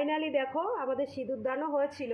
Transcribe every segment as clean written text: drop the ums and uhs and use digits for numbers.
Finally দেখো আমাদের সিঁদুরদানও হয়েছিল।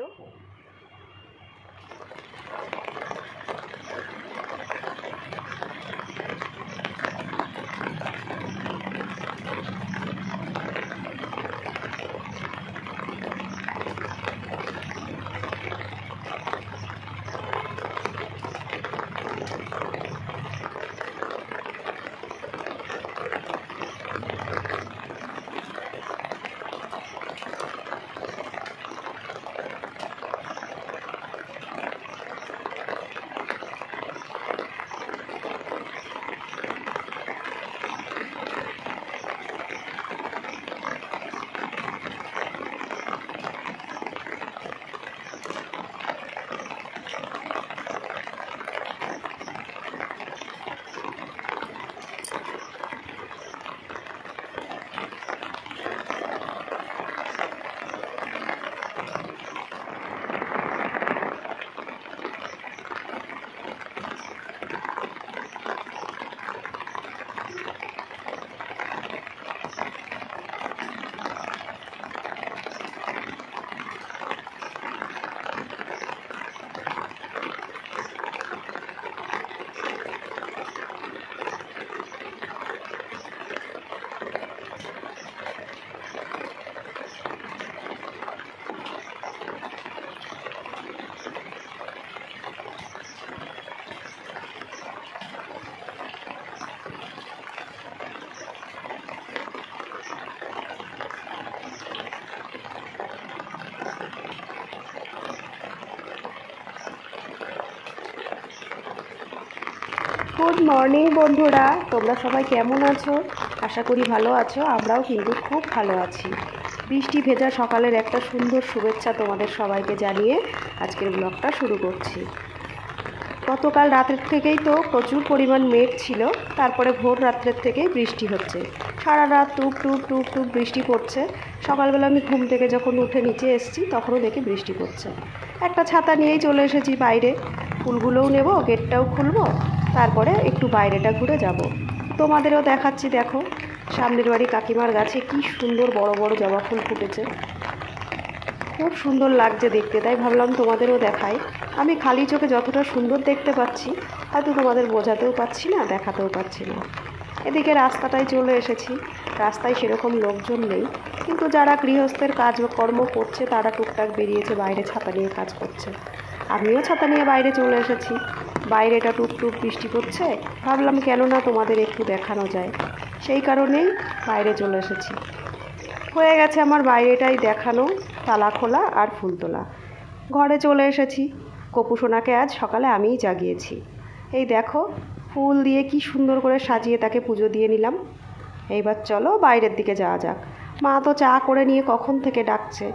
গুড মর্নিং বন্ধুরা, তোমরা সবাই কেমন আছো? আশা করি ভালো আছো। আমরাও কিন্তু খুব ভালো আছি। বৃষ্টি ভেজা সকালের একটা সুন্দর শুভেচ্ছা তোমাদের সবাইকে জানিয়ে আজকের ব্লগটা শুরু করছি। গতকাল রাতের থেকেই তো প্রচুর পরিমাণ মেঘ ছিল, তারপরে ভোর রাত্রের থেকেই বৃষ্টি হচ্ছে। সারা রাত টুপ টুপ টুপ টুপ বৃষ্টি পড়ছে। সকালবেলা আমি ঘুম থেকে যখন উঠে নিচে এসেছি তখনও দেখি বৃষ্টি পড়ছে। একটা ছাতা নিয়েই চলে এসেছি বাইরে। ফুলগুলোও নেব, গেটটাও খুলবো, তারপরে একটু বাইরেটা ঘুরে যাব। তোমাদেরও দেখাচ্ছি। দেখো সামনের বাড়ি কাকিমার গাছে কি সুন্দর বড় বড় জবা ফুল ফুটেছে, খুব সুন্দর লাগছে দেখতে। তাই ভাবলাম তোমাদেরও দেখাই। আমি খালি চোখে যতটা সুন্দর দেখতে পাচ্ছি হয়তো তোমাদের বোঝাতেও পাচ্ছি না, দেখাতেও পাচ্ছি না। এদিকে রাস্তাটায় চলে এসেছি। রাস্তায় সেরকম লোকজন নেই, কিন্তু যারা গৃহস্থের কাজকর্ম করছে তারা টুকটাক বেরিয়েছে বাইরে, ছাতা নিয়ে কাজ করছে। আমিও ছাতা নিয়ে বাইরে চলে এসেছি। বাইরেটা টুপ টুপ বৃষ্টি পড়ছে, ভাবলাম কেন না তোমাদের একটু দেখানো যায়, সেই কারণেই বাইরে চলে এসেছি। হয়ে গেছে আমার বাইরেটাই দেখানো, তালা খোলা আর ফুল তোলা। ঘরে চলে এসেছি। কপুসোনাকে আজ সকালে আমিই জাগিয়েছি। এই দেখো ফুল দিয়ে কি সুন্দর করে সাজিয়ে তাকে পুজো দিয়ে নিলাম। এইবার চলো বাইরের দিকে যাওয়া যাক। মা তো চা করে নিয়ে কখন থেকে ডাকছে।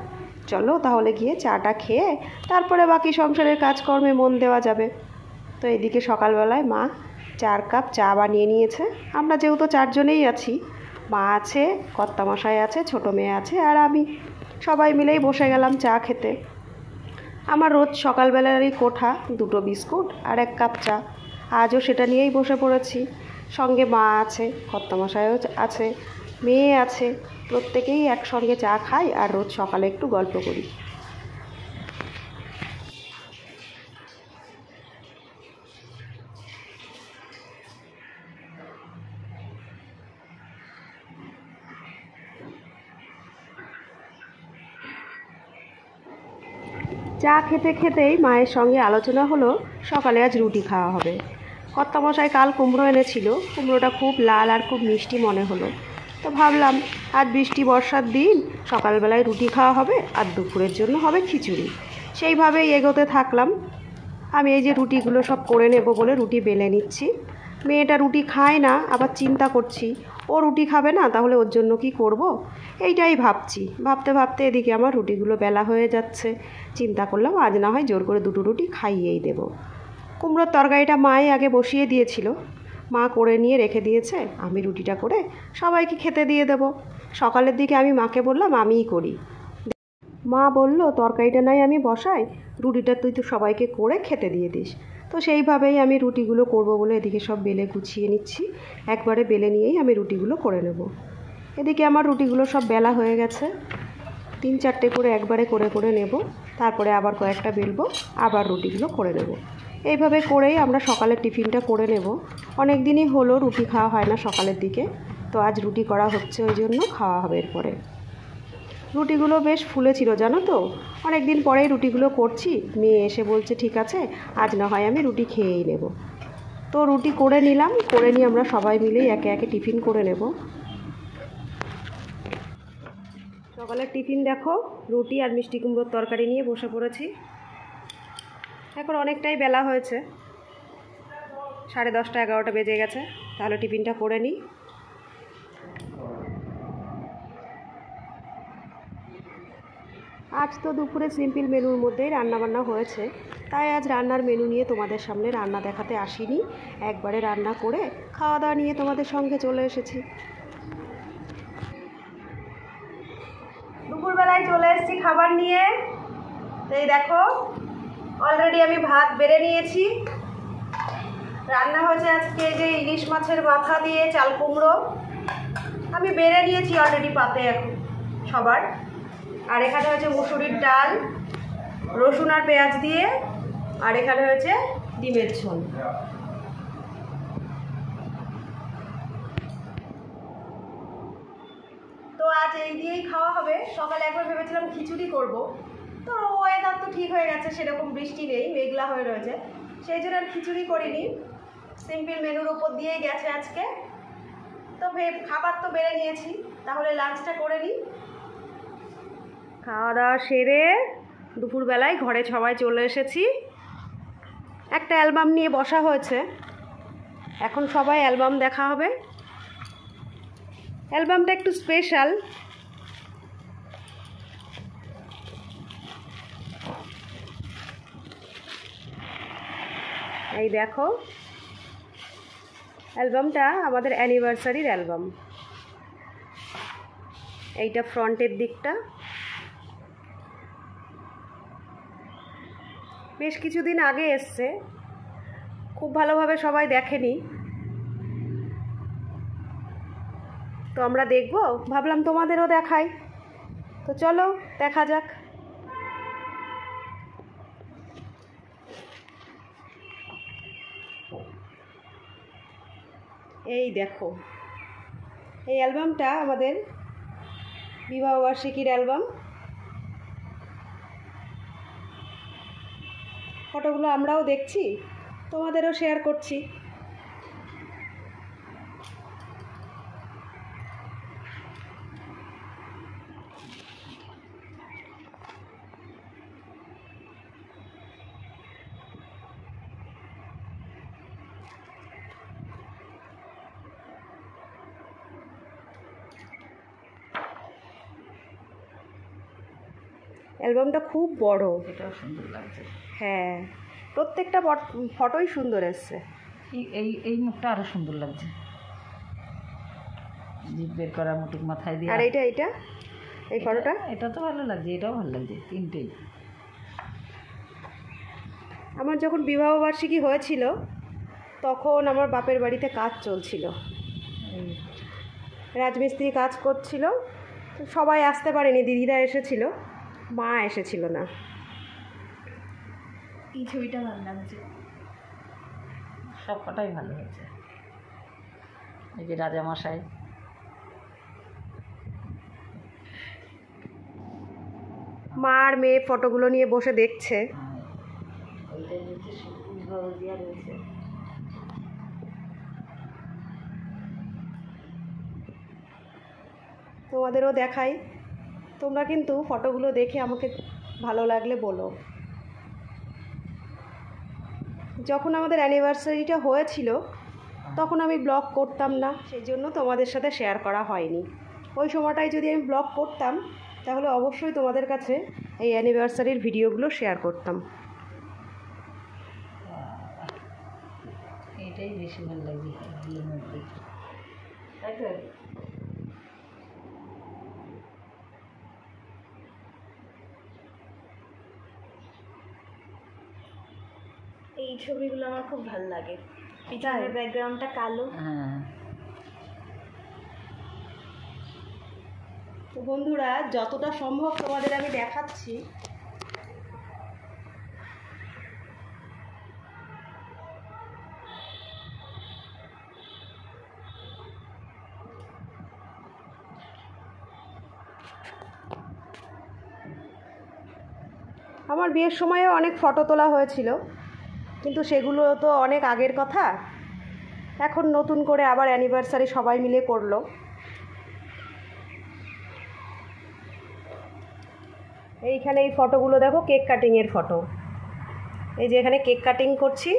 চলো তাহলে গিয়ে চাটা খেয়ে তারপরে বাকি সংসারের কাজকর্মে মন দেওয়া যাবে। তো এদিকে সকালবেলায় মা 4 কাপ চা বানিয়ে নিয়েছে। আমরা যেহেতু 4 জনেই আছি, মা আছে, কর্তামশাই আছে, ছোটো মেয়ে আছে আর আমি, সবাই মিলেই বসে গেলাম চা খেতে। আমার রোজ সকালবেলারই কোঠা 2টো বিস্কুট আর 1 কাপ চা। আজও সেটা নিয়েই বসে পড়েছি। সঙ্গে মা আছে, কর্তামশাইও আছে, মেয়ে আছে, প্রত্যেকেই একসঙ্গে চা খাই আর রোজ সকালে একটু গল্প করি। চা খেতে খেতেই মায়ের সঙ্গে আলোচনা হলো সকালে আজ রুটি খাওয়া হবে। কর্তামশাই কাল কুমড়ো এনেছিল, কুমড়োটা খুব লাল আর খুব মিষ্টি মনে হলো। তো ভাবলাম আজ বৃষ্টি বর্ষার দিন, সকালবেলায় রুটি খাওয়া হবে আর দুপুরের জন্য হবে খিচুড়ি। সেইভাবেই এগোতে থাকলাম। আমি এই যে রুটিগুলো সব করে নেব বলে রুটি বেলে নিচ্ছি। মেয়েটা রুটি খায় না, আবার চিন্তা করছি ও রুটি খাবে না, তাহলে ওর জন্য কি করব, এইটাই ভাবছি। ভাবতে ভাবতে এদিকে আমার রুটিগুলো বেলা হয়ে যাচ্ছে। চিন্তা করলাম আজ না হয় জোর করে 2টো রুটি খাইয়েই দেব। কুমড়োর তরকারিটা মাই আগে বসিয়ে দিয়েছিল, মা করে নিয়ে রেখে দিয়েছে। আমি রুটিটা করে সবাইকে খেতে দিয়ে দেব। সকালের দিকে আমি মাকে বললাম আমিই করি। মা বলল তরকারিটা নাই আমি বসাই, রুটিটা তুই তো সবাইকে করে খেতে দিয়ে দিস। তো সেইভাবেই আমি রুটিগুলো করব বলে এদিকে সব বেলে গুছিয়ে নিচ্ছি। একবারে বেলে নিয়েই আমি রুটিগুলো করে নেব। এদিকে আমার রুটিগুলো সব বেলা হয়ে গেছে। 3-4টে করে একবারে করে করে নেব, তারপরে আবার কয়েকটা বেলবো, আবার রুটিগুলো করে নেব। এইভাবে করেই আমরা সকালের টিফিনটা করে নেব। অনেক দিনই হলো রুটি খাওয়া হয় না সকালের দিকে, তো আজ রুটি করা হচ্ছে, ওই জন্য খাওয়া হবে এরপরে। রুটিগুলো বেশ ফুলেছিল জানো তো, অনেক দিন পরেই রুটিগুলো করছি। মেয়ে এসে বলছে ঠিক আছে আজ না হয় আমি রুটি খেয়েই নেব। তো রুটি করে নিলাম, করে নিয়ে আমরা সবাই মিলেই একে একে টিফিন করে নেব। সকালের টিফিন দেখো, রুটি আর মিষ্টি কুমড়োর তরকারি নিয়ে বসে পড়েছি। এখন অনেকটাই বেলা হয়েছে, 10:30 11টা বেজে গেছে। তাহলে টিফিনটা করে নিই। আজ তো দুপুরে সিম্পল মেনুর মধ্যেই রান্নাবান্না হয়েছে, তাই আজ রান্নার মেনু নিয়ে তোমাদের সামনে রান্না দেখাতে আসিনি। একবারে রান্না করে খাওয়া দাওয়া নিয়ে তোমাদের সঙ্গে চলে এসেছি। দুপুরবেলায় চলে এসেছি খাবার নিয়ে। এই দেখো অলরেডি আমি ভাত বেড়ে নিয়েছি। রান্না হয়েছে আজকে যে ইলিশ মাছের মাথা দিয়ে চাল কুমড়ো, আমি বেড়ে নিয়েছি অলরেডি পাতে এখন সবার। আর এখানে হয়েছে মুসুরির ডাল রসুন আর পেঁয়াজ দিয়ে, আর এখানে হয়েছে ডিমের ঝোল। তো আজ এই দিয়েই খাওয়া হবে। সকালে একবার ভেবেছিলাম খিচুড়ি করব, তো ওয়েদার তো ঠিক হয়ে গেছে, সেরকম বৃষ্টি নেই, মেঘলা হয়ে রয়েছে, সেই জন্য আর খিচুড়ি করিনি। সিম্পল মেনুর উপর দিয়েই গেছে আজকে। তো খাবার তো বেড়ে নিয়েছি, তাহলে লাঞ্চটা করে নিই। খাওয়া দাওয়া সেরে দুপুরবেলায় ঘরে সবাই চলে এসেছি। একটা অ্যালবাম নিয়ে বসা হয়েছে, এখন সবাই অ্যালবাম দেখা হবে। অ্যালবামটা একটু স্পেশাল। এই দেখো অ্যালবামটা আমাদের অ্যানিভার্সারির অ্যালবাম। এইটা ফ্রন্টের দিকটা। বেশ কিছুদিন আগে এসছে, খুব ভালোভাবে সবাই দেখেনি, তো আমরা দেখব ভাবলাম তোমাদেরও দেখাই। তো চলো দেখা যাক। এই দেখো এই অ্যালবামটা আমাদের বিবাহবার্ষিকীর অ্যালবাম। ফটোগুলো আমরাও দেখছি, তোমাদেরও শেয়ার করছি। অ্যালবামটা খুব বড়, এটাও সুন্দর লাগছে। হ্যাঁ প্রত্যেকটা ফটোই সুন্দর এসছে। এই এই মুখটা আরো সুন্দর লাগছে, জিভ বের করা, মুটুক মাথায় দিয়ে। আর এইটা এই ফটোটা, এটা তো ভালো লাগছে, এটাও ভালো লাগছে, তিনটেই। আমার যখন বিবাহবার্ষিকী হয়েছিল তখন আমার বাপের বাড়িতে কাজ চলছিল, রাজমিস্ত্রি কাজ করছিল, সবাই আসতে পারেনি, দিদিরা এসেছিল, মা এসেছিল না। এই ছবিটা ভালো লাগছে, সব কটাই ভালো হয়েছে। এই যে রাজামশাই, মা আর মেয়ে ফটোগুলো নিয়ে বসে দেখছে। তোমাদেরও দেখাই, তোমরা কিন্তু ফটোগুলো দেখে আমাকে ভালো লাগলে বলো। যখন আমাদের অ্যানিভার্সারিটা হয়েছিল তখন আমি ব্লগ করতাম না, সেই জন্য তোমাদের সাথে শেয়ার করা হয়নি। ওই সময়টায় যদি আমি ব্লগ করতাম তাহলে অবশ্যই তোমাদের কাছে এই অ্যানিভার্সারির ভিডিওগুলো শেয়ার করতাম। এটাই বেশি ভালো লাগছে, তাই তো। এই ছবিগুলো আমার খুব ভালো লাগে, পিছনের ব্যাকগ্রাউন্ডটা কালো। হ্যাঁ, তো বন্ধুরা যতটা সম্ভব তোমাদের আমি দেখাচ্ছি। আমার বিয়ের সময়ও অনেক ফটো তোলা হয়েছিল, কিন্তু সেগুলো তো অনেক আগের কথা। এখন নতুন করে আবার অ্যানিভার্সারি সবাই মিলে করলো। এইখানে এই ফটোগুলো দেখো, কেক কাটিংয়ের ফটো। এই যে এখানে কেক কাটিং করছি,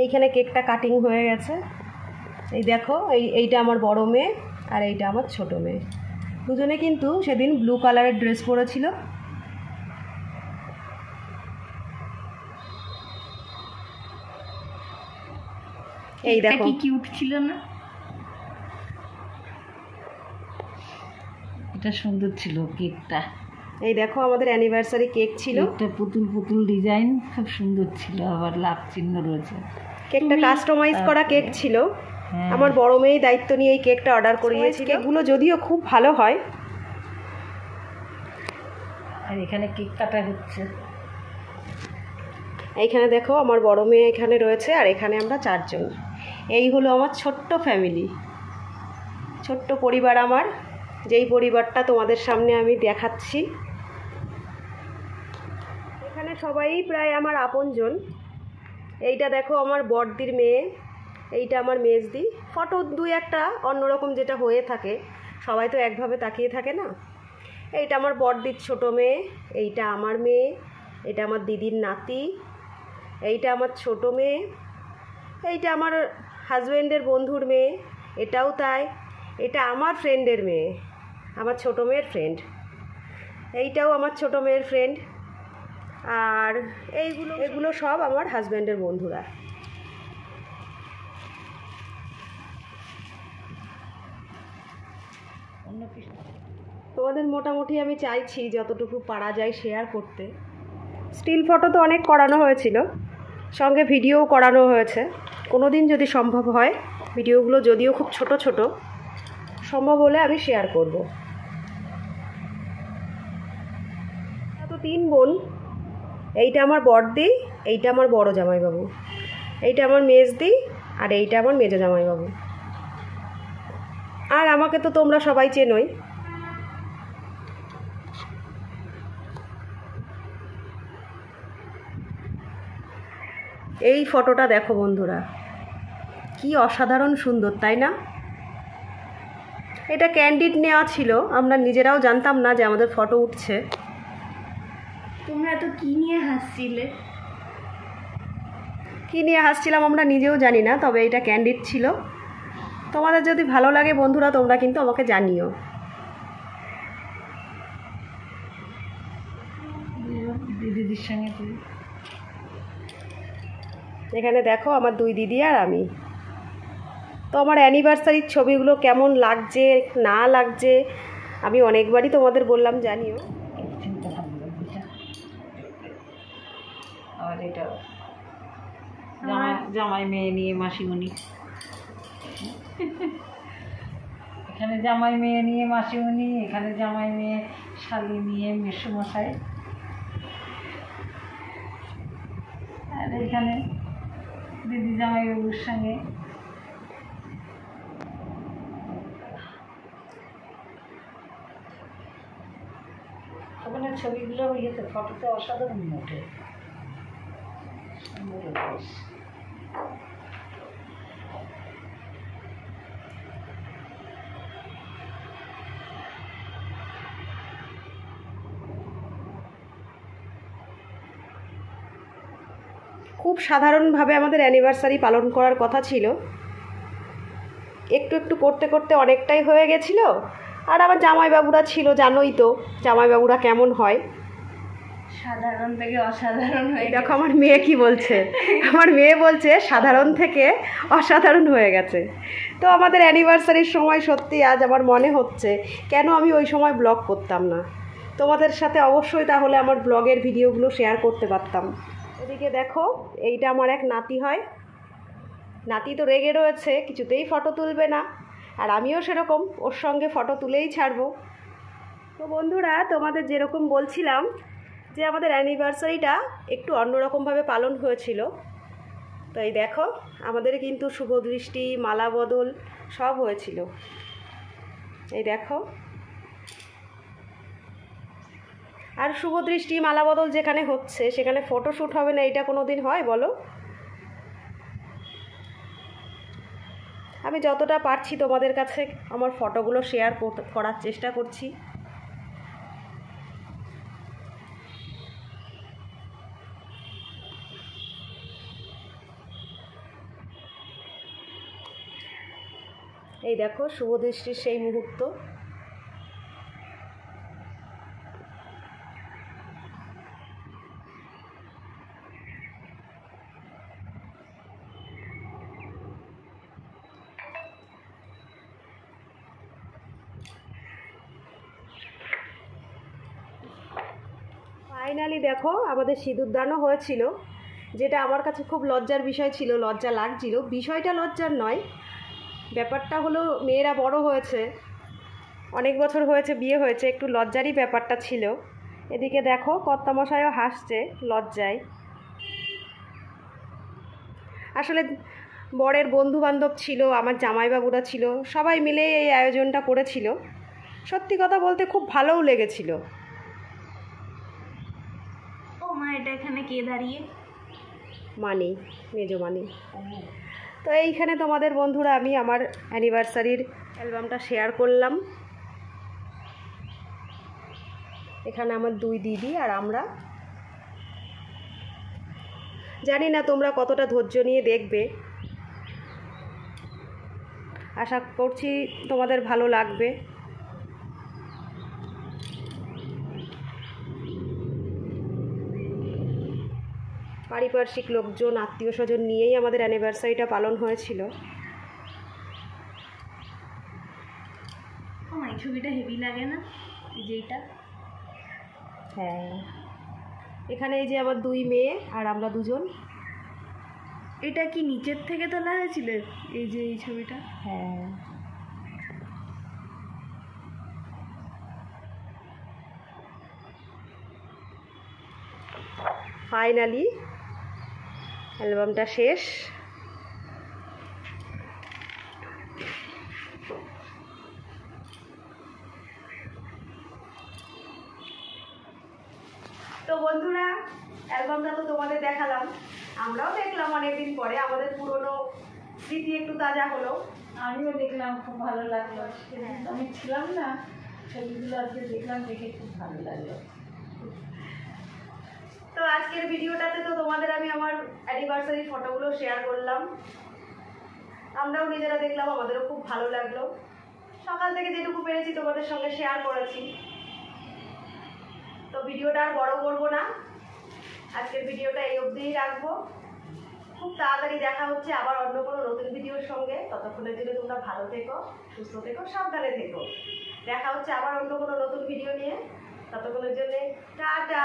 এইখানে কেকটা কাটিং হয়ে গেছে। এই দেখো, এইটা আমার বড় মেয়ে আর এইটা আমার ছোট মেয়ে। দুজনে কিন্তু সেদিন ব্লু কালারের ড্রেস পরেছিল। এই দেখো কি কিউট ছিল না? এটা সুন্দর ছিল কেকটা। এই দেখো আমাদের অ্যানিভার্সারি কেক ছিল। একটা পুতুল পুতুল ডিজাইন খুব সুন্দর ছিল, আবার লাভ চিহ্ন রয়েছে। কেকটা কাস্টমাইজ করা কেক ছিল। আমার বড় মেয়ে দায়িত্ব নিয়ে এই কেকটা অর্ডার করিয়েছিল। কেকগুলো যদিও খুব ভালো হয়। আর এখানে কেক কাটা হচ্ছে। এইখানে দেখো আমার বড় মেয়ে এখানে রয়েছে, আর এখানে আমরা 4 জন। এই হলো আমার ছোট্ট ফ্যামিলি, ছোট্ট পরিবার আমার, যেই পরিবারটা তোমাদের সামনে আমি দেখাচ্ছি। এখানে সবাই প্রায় আমার আপনজন। এইটা দেখো আমার বড়দির মেয়ে, এইটা আমার মেজদি। ফটো 2-1টা অন্যরকম যেটা হয়ে থাকে, সবাই তো একভাবে তাকিয়ে থাকে না। এইটা আমার বড়দির ছোট মেয়ে, এইটা আমার মেয়ে, এটা আমার দিদির নাতি, এইটা আমার ছোট মেয়ে, এইটা আমার হাজব্যান্ডের বন্ধুর মেয়ে, এটাও তাই। এটা আমার ফ্রেন্ডের মেয়ে, আমার ছোট মেয়ের ফ্রেন্ড। এইটাও আমার ছোট মেয়ের ফ্রেন্ড। আর এগুলো সব আমার হাজব্যান্ডের বন্ধুরা। তোমাদের মোটামুটি আমি চাইছি যতটুকু পারা যায় শেয়ার করতে। স্টিল ফটো তো অনেক করানো হয়েছিল, সঙ্গে ভিডিওও করানো হয়েছে। কোনো দিন যদি সম্ভব হয়, ভিডিওগুলো যদিও খুব ছোট ছোট, সম্ভব হলে আমি শেয়ার করব। তো 3 বোন। এইটা আমার বড়দি, এইটা আমার বড় জামাইবাবু, এইটা আমার মেজদি, আর এইটা আমার মেজো জামাইবাবু। আর আমাকে তো তোমরা সবাই চেনোই। এই ফটোটা দেখো বন্ধুরা, কি অসাধারণ সুন্দর, তাই না? এটা ক্যান্ডিড নেওয়া ছিল, আমরা নিজেরাও জানতাম না যে আমাদের ফটো উঠছে। তোমরা তো কি নিয়ে হাসছিলে? কী নিয়ে হাসছিলাম আমরা নিজেও জানি না, তবে এটা ক্যান্ডিড ছিল। তোমাদের যদি ভালো লাগে বন্ধুরা, তোমরা কিন্তু আমাকে জানিও। দিদির সঙ্গে এখানে দেখো আমার 2 দিদি আর আমি। তো আমার অ্যানিভার্সারির ছবিগুলো কেমন লাগছে না লাগছে আমি অনেকবারই তোমাদের বললাম, জানিও। আর এটা জামাই মেয়ে নিয়ে মাসিমণি, এখানে জামাই মেয়ে নিয়ে মাসিমণি, এখানে জামাই মেয়ে শালি নিয়ে মেসোমশাই, আর এখানে দিদি জামাইবাবুর সঙ্গে। ওখানে ছবিগুলো ইয়েতে ফটোতে অসাধারণ ওঠে। খুব সাধারণভাবে আমাদের অ্যানিভার্সারি পালন করার কথা ছিল, একটু একটু করতে করতে অনেকটাই হয়ে গেছিলো। আর আমার জামাইবাবুরা ছিল, জানোই তো জামাইবাবুরা কেমন হয়, সাধারণ থেকে অসাধারণ হয়ে দেখো আমার মেয়ে কি বলছে, আমার মেয়ে বলছে সাধারণ থেকে অসাধারণ হয়ে গেছে। তো আমাদের অ্যানিভার্সারির সময় সত্যি আজ আমার মনে হচ্ছে কেন আমি ওই সময় ব্লগ করতাম না। তোমাদের সাথে অবশ্যই তাহলে আমার ব্লগের ভিডিওগুলো শেয়ার করতে পারতাম। এদিকে দেখো, এইটা আমার এক নাতি হয়। নাতি তো রেগে রয়েছে, কিছুতেই ফটো তুলবে না, আর আমিও সেরকম ওর সঙ্গে ফটো তুলেই ছাড়বো। তো বন্ধুরা, তোমাদের যেরকম বলছিলাম যে আমাদের অ্যানিভার্সারিটা একটু অন্যরকমভাবে পালন হয়েছিল। তো এই দেখো, আমাদের কিন্তু শুভদৃষ্টি, মালা বদল সব হয়েছিল। এই দেখো, আর শুভদৃষ্টি মালা বদল যেখানে হচ্ছে সেখানে ফটোশ্যুট হবে না, এটা কোনো দিন হয় বলো? আমি যতটা পারছি তোমাদের কাছে আমার ফটোগুলো শেয়ার করার চেষ্টা করছি। এই দেখো শুভদৃষ্টির সেই মুহূর্ত। ফাইনালি দেখো আমাদের সিঁদুরদানও হয়েছিল, যেটা আমার কাছে খুব লজ্জার বিষয় ছিল, লজ্জা লাগছিল। বিষয়টা লজ্জার নয়, ব্যাপারটা হলো মেয়েরা বড় হয়েছে, অনেক বছর হয়েছে বিয়ে হয়েছে, একটু লজ্জারই ব্যাপারটা ছিল। এদিকে দেখো কর্তামশাইও হাসছে লজ্জায়। আসলে বরের বন্ধুবান্ধব ছিল, আমার জামাইবাবুরা ছিল, সবাই মিলে এই আয়োজনটা করেছিল। সত্যি কথা বলতে খুব ভালোও লেগেছিল। ও মা, এটা এখানে কে দাঁড়িয়ে? মানি, মেজো মানি। তো এইখানে তোমাদের বন্ধুরা আমি আমার অ্যানিভার্সারির অ্যালবামটা শেয়ার করলাম। এখানে আমার 2 দিদি আর আমরা। জানি না তোমরা কতটা ধৈর্য নিয়ে দেখবে, আশা করছি তোমাদের ভালো লাগবে। পারিপার্শ্বিক লোকজন, আত্মীয় স্বজন নিয়েই আমাদের অ্যানিভার্সারিটা পালন হয়েছিল। ও মা, এই ছবিটা হেভি লাগে না? এই যে এটা। হ্যাঁ, এখানে এই যে আমার 2 মেয়ে আর আমরা 2 জন। এটা কি নিচের থেকে তোলা হয়েছিল? এই যে এই ছবিটা। হ্যাঁ, ফাইনালি অ্যালবামটা শেষ। তো বন্ধুরা, অ্যালবামটা তো তোমাদের দেখালাম, আমরাও দেখলাম অনেকদিন পরে, আমাদের পুরনো স্মৃতি একটু তাজা হলো। আমিও দেখলাম, খুব ভালো লাগলো। সেদিন তো আমি ছিলাম না, ছবিগুলো আজকে দেখলাম, দেখে খুব ভালো লাগলো। তো আজকের ভিডিওটাতে তো তোমাদের আমি আমার অ্যানিভার্সারি ফটোগুলো শেয়ার করলাম, আমরাও নিজেরা দেখলাম, আমাদেরও খুব ভালো লাগলো। সকাল থেকে যেটুকু পেরেছি তোমাদের সঙ্গে শেয়ার করেছি। তো ভিডিওটা আর বড় করবো না, আজকের ভিডিওটা এই অবধিই রাখবো। খুব তাড়াতাড়ি দেখা হচ্ছে আবার অন্য কোনো নতুন ভিডিওর সঙ্গে। ততক্ষণের জন্য তোমরা ভালো থেকো, সুস্থ থেকো, সাবধানে থেকো। দেখা হচ্ছে আবার অন্য কোনো নতুন ভিডিও নিয়ে। ততক্ষণের জন্য টাটা।